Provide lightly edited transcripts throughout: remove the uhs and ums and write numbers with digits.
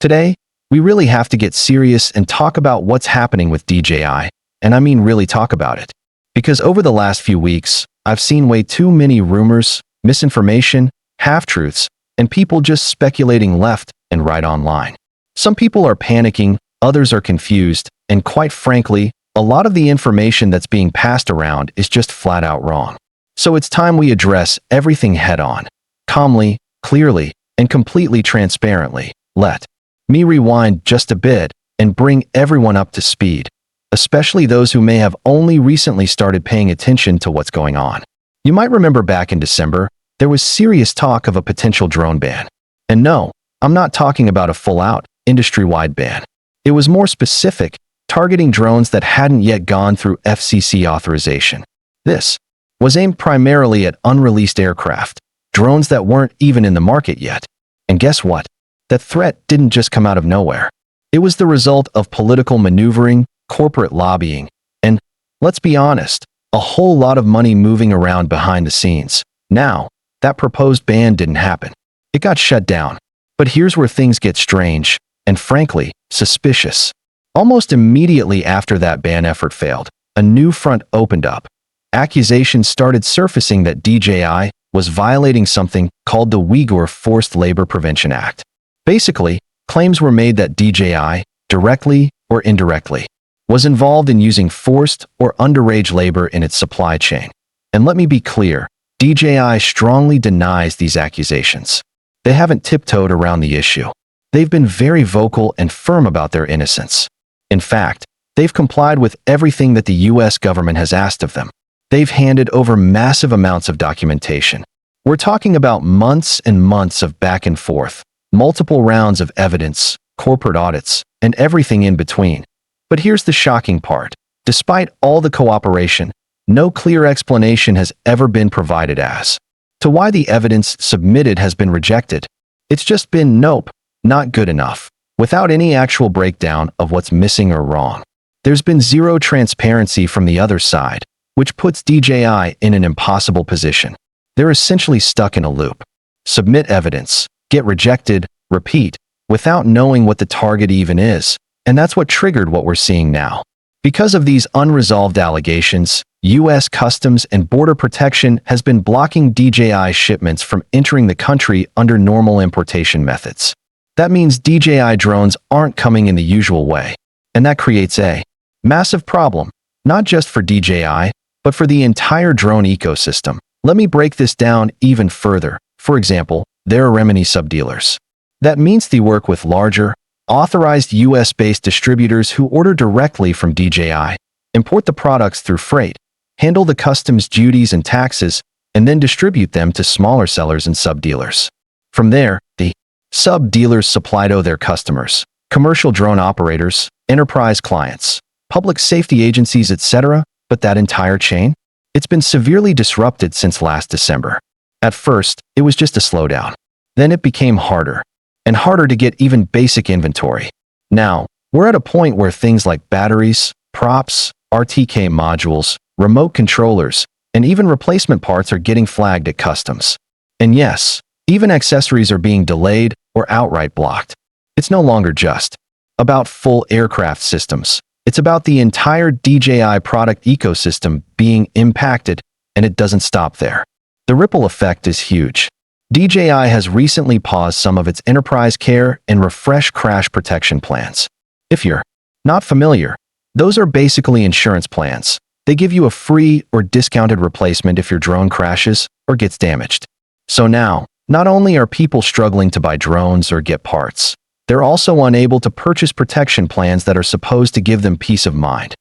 Today, we really have to get serious and talk about what's happening with DJI, and I mean really talk about it. Because over the last few weeks, I've seen way too many rumors, misinformation, half-truths, and people just speculating left and right online. Some people are panicking, others are confused, and quite frankly, a lot of the information that's being passed around is just flat out wrong. So it's time we address everything head-on, calmly, clearly, and completely transparently. Let me rewind just a bit and bring everyone up to speed, especially those who may have only recently started paying attention to what's going on. You might remember back in December, there was serious talk of a potential drone ban. And no, I'm not talking about a full-out, industry-wide ban. It was more specific, targeting drones that hadn't yet gone through FCC authorization. This was aimed primarily at unreleased aircraft, drones that weren't even in the market yet. And guess what? That threat didn't just come out of nowhere. It was the result of political maneuvering, corporate lobbying, and, let's be honest, a whole lot of money moving around behind the scenes. Now, that proposed ban didn't happen. It got shut down. But here's where things get strange, and frankly, suspicious. Almost immediately after that ban effort failed, a new front opened up. Accusations started surfacing that DJI was violating something called the Uyghur Forced Labor Prevention Act. Basically, claims were made that DJI, directly or indirectly, was involved in using forced or underage labor in its supply chain. And let me be clear, DJI strongly denies these accusations. They haven't tiptoed around the issue. They've been very vocal and firm about their innocence. In fact, they've complied with everything that the US government has asked of them. They've handed over massive amounts of documentation. We're talking about months and months of back and forth, multiple rounds of evidence, corporate audits, and everything in between. But here's the shocking part. Despite all the cooperation, no clear explanation has ever been provided as to why the evidence submitted has been rejected. It's just been nope, not good enough, without any actual breakdown of what's missing or wrong. There's been zero transparency from the other side, which puts DJI in an impossible position. They're essentially stuck in a loop. Submit evidence, get rejected, repeat, without knowing what the target even is. And that's what triggered what we're seeing now. Because of these unresolved allegations, US Customs and Border Protection has been blocking DJI shipments from entering the country under normal importation methods. That means DJI drones aren't coming in the usual way. And that creates a massive problem, not just for DJI, but for the entire drone ecosystem. Let me break this down even further. For example, there are remedy subdealers. That means they work with larger, authorized US-based distributors who order directly from DJI, import the products through freight, handle the customs duties and taxes, and then distribute them to smaller sellers and subdealers. From there, the sub-dealers supply to their customers, commercial drone operators, enterprise clients, public safety agencies, etc. But that entire chain? It's been severely disrupted since last December. At first, it was just a slowdown. Then it became harder and harder to get even basic inventory. Now, we're at a point where things like batteries, props, RTK modules, remote controllers, and even replacement parts are getting flagged at customs. And yes, even accessories are being delayed or outright blocked. It's no longer just about full aircraft systems. It's about the entire DJI product ecosystem being impacted, and it doesn't stop there. The ripple effect is huge. DJI has recently paused some of its enterprise care and refresh crash protection plans. If you're not familiar, those are basically insurance plans. They give you a free or discounted replacement if your drone crashes or gets damaged. So now, not only are people struggling to buy drones or get parts, they're also unable to purchase protection plans that are supposed to give them peace of mind.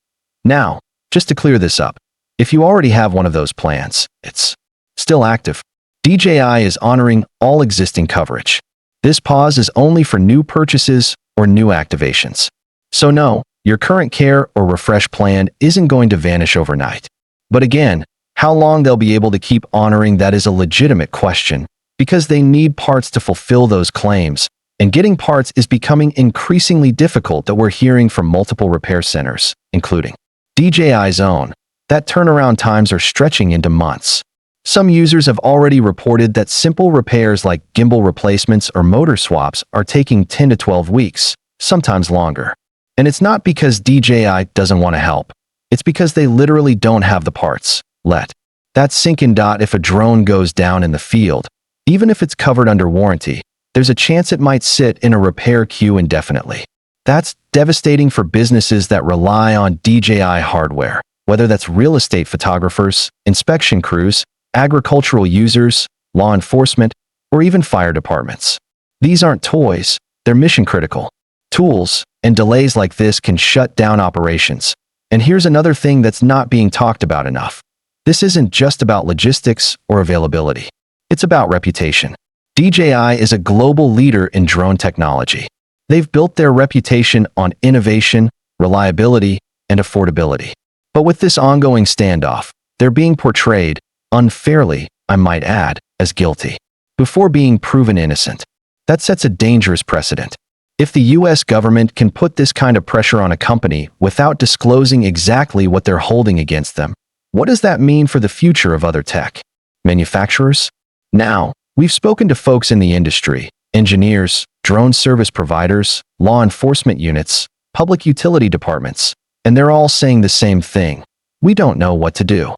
Now, just to clear this up, if you already have one of those plans, it's still active. DJI is honoring all existing coverage. This pause is only for new purchases or new activations. So no, your current care or refresh plan isn't going to vanish overnight. But again, how long they'll be able to keep honoring that is a legitimate question, because they need parts to fulfill those claims, and getting parts is becoming increasingly difficult that we're hearing from multiple repair centers, including DJI's own, that turnaround times are stretching into months. Some users have already reported that simple repairs like gimbal replacements or motor swaps are taking 10 to 12 weeks, sometimes longer. And it's not because DJI doesn't want to help. It's because they literally don't have the parts. Let that sink in. If a drone goes down in the field, even if it's covered under warranty, there's a chance it might sit in a repair queue indefinitely. That's devastating for businesses that rely on DJI hardware, whether that's real estate photographers, inspection crews, agricultural users, law enforcement, or even fire departments. These aren't toys, they're mission-critical tools, and delays like this can shut down operations. And here's another thing that's not being talked about enough. This isn't just about logistics or availability. It's about reputation. DJI is a global leader in drone technology. They've built their reputation on innovation, reliability, and affordability. But with this ongoing standoff, they're being portrayed, unfairly, I might add, as guilty, before being proven innocent. That sets a dangerous precedent. If the US government can put this kind of pressure on a company without disclosing exactly what they're holding against them, what does that mean for the future of other tech manufacturers? Now, we've spoken to folks in the industry, engineers, drone service providers, law enforcement units, public utility departments, and they're all saying the same thing. We don't know what to do.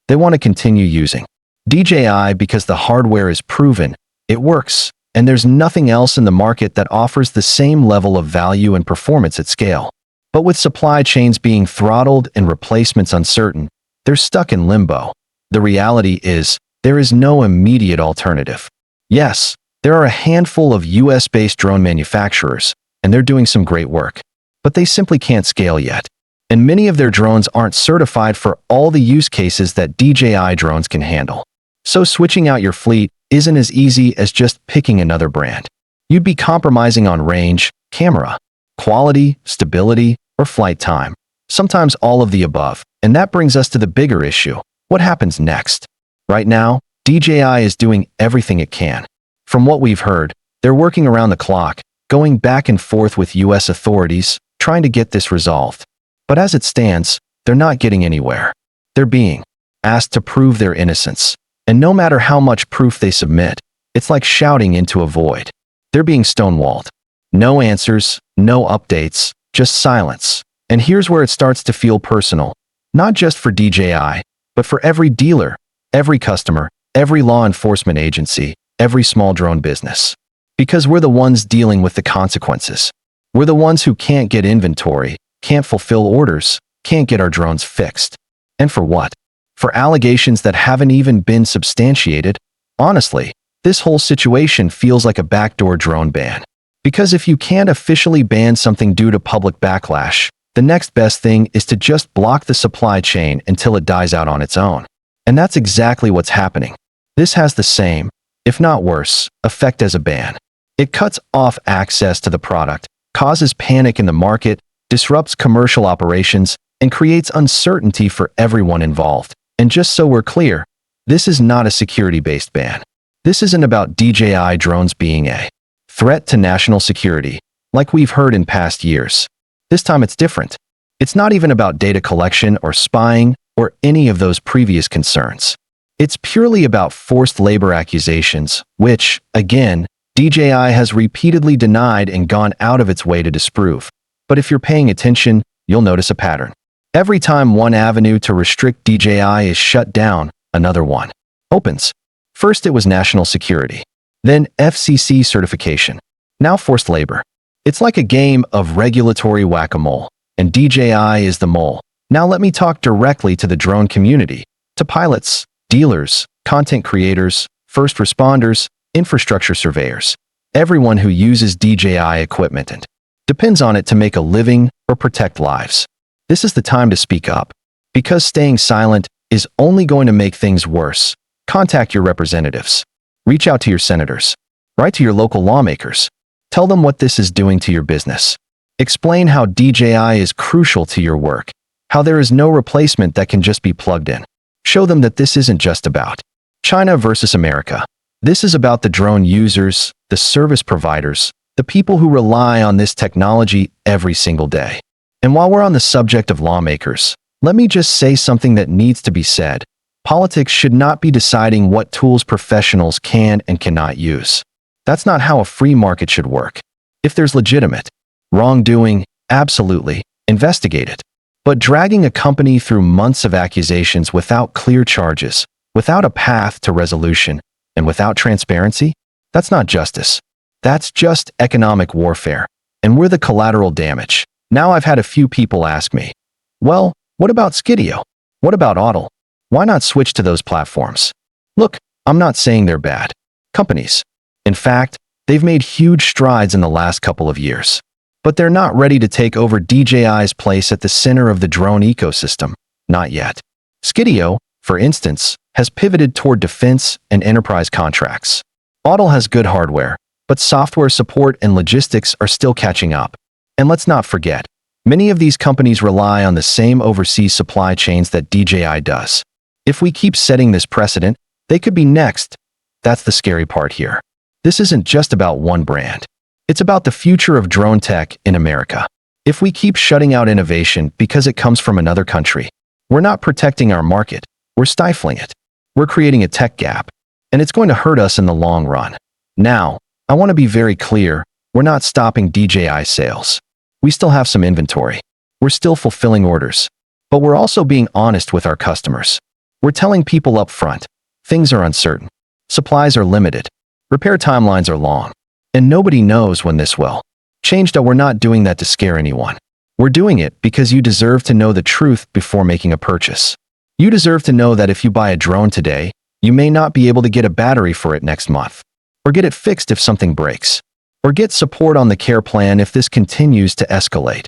They want to continue using DJI because the hardware is proven, it works, and there's nothing else in the market that offers the same level of value and performance at scale. But with supply chains being throttled and replacements uncertain, they're stuck in limbo. The reality is, there is no immediate alternative. Yes, there are a handful of US-based drone manufacturers, and they're doing some great work. But they simply can't scale yet. And many of their drones aren't certified for all the use cases that DJI drones can handle. So switching out your fleet isn't as easy as just picking another brand. You'd be compromising on range, camera, quality, stability, or flight time. Sometimes all of the above. And that brings us to the bigger issue. What happens next? Right now, DJI is doing everything it can. From what we've heard, they're working around the clock, going back and forth with US authorities, trying to get this resolved. But as it stands, they're not getting anywhere. They're being asked to prove their innocence. And no matter how much proof they submit, it's like shouting into a void. They're being stonewalled. No answers, no updates, just silence. And here's where it starts to feel personal. Not just for DJI, but for every dealer, every customer, every law enforcement agency, every small drone business. Because we're the ones dealing with the consequences. We're the ones who can't get inventory, can't fulfill orders, can't get our drones fixed. And for what? For allegations that haven't even been substantiated? Honestly, this whole situation feels like a backdoor drone ban. Because if you can't officially ban something due to public backlash, the next best thing is to just block the supply chain until it dies out on its own. And that's exactly what's happening. This has the same, if not worse, effect as a ban. It cuts off access to the product, causes panic in the market, disrupts commercial operations, and creates uncertainty for everyone involved. And just so we're clear, this is not a security-based ban. This isn't about DJI drones being a threat to national security, like we've heard in past years. This time it's different. It's not even about data collection or spying or any of those previous concerns. It's purely about forced labor accusations, which, again, DJI has repeatedly denied and gone out of its way to disprove. But if you're paying attention, you'll notice a pattern. Every time one avenue to restrict DJI is shut down, another one opens. First it was national security, then FCC certification, now forced labor. It's like a game of regulatory whack-a-mole, and DJI is the mole. Now let me talk directly to the drone community, to pilots, dealers, content creators, first responders, infrastructure surveyors, everyone who uses DJI equipment and depends on it to make a living or protect lives. This is the time to speak up. Because staying silent is only going to make things worse. Contact your representatives. Reach out to your senators. Write to your local lawmakers. Tell them what this is doing to your business. Explain how DJI is crucial to your work, how there is no replacement that can just be plugged in. Show them that this isn't just about China versus America. This is about the drone users, the service providers, the people who rely on this technology every single day. And while we're on the subject of lawmakers, let me just say something that needs to be said. Politics should not be deciding what tools professionals can and cannot use. That's not how a free market should work. If there's legitimate wrongdoing, absolutely, investigate it. But dragging a company through months of accusations without clear charges, without a path to resolution, and without transparency, that's not justice. That's just economic warfare. And we're the collateral damage. Now I've had a few people ask me, well, what about Skidio? What about Audl? Why not switch to those platforms? Look, I'm not saying they're bad companies. In fact, they've made huge strides in the last couple of years. But they're not ready to take over DJI's place at the center of the drone ecosystem. Not yet. Skidio, for instance, has pivoted toward defense and enterprise contracts. Audl has good hardware, but software support and logistics are still catching up. And let's not forget, many of these companies rely on the same overseas supply chains that DJI does. If we keep setting this precedent, they could be next. That's the scary part here. This isn't just about one brand. It's about the future of drone tech in America. If we keep shutting out innovation because it comes from another country, we're not protecting our market, we're stifling it. We're creating a tech gap, and it's going to hurt us in the long run. Now, I want to be very clear, we're not stopping DJI sales. We still have some inventory. We're still fulfilling orders. But we're also being honest with our customers. We're telling people up front, things are uncertain. Supplies are limited. Repair timelines are long. And nobody knows when this will change. We're not doing that to scare anyone. We're doing it because you deserve to know the truth before making a purchase. You deserve to know that if you buy a drone today, you may not be able to get a battery for it next month, or get it fixed if something breaks, or get support on the care plan if this continues to escalate.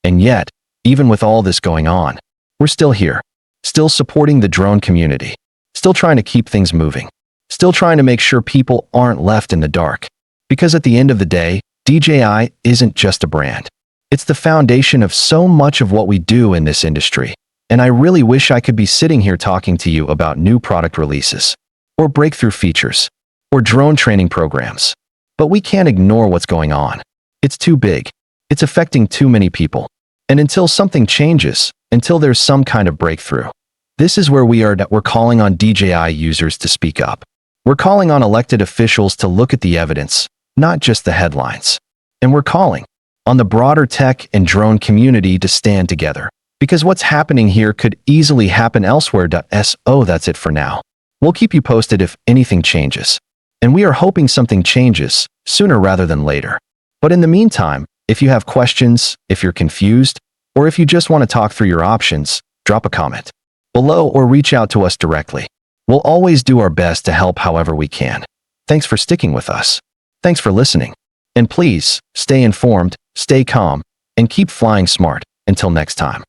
And yet, even with all this going on, we're still here, still supporting the drone community, still trying to keep things moving, still trying to make sure people aren't left in the dark. Because at the end of the day, DJI isn't just a brand. It's the foundation of so much of what we do in this industry. And I really wish I could be sitting here talking to you about new product releases, or breakthrough features, or drone training programs. But we can't ignore what's going on. It's too big. It's affecting too many people. And until something changes, until there's some kind of breakthrough, this is where we are. That we're calling on DJI users to speak up. We're calling on elected officials to look at the evidence, not just the headlines. And we're calling on the broader tech and drone community to stand together. Because what's happening here could easily happen elsewhere. So that's it for now. We'll keep you posted if anything changes. And we are hoping something changes sooner rather than later. But in the meantime, if you have questions, if you're confused, or if you just want to talk through your options, drop a comment below or reach out to us directly. We'll always do our best to help however we can. Thanks for sticking with us. Thanks for listening. And please, stay informed, stay calm, and keep flying smart. Until next time.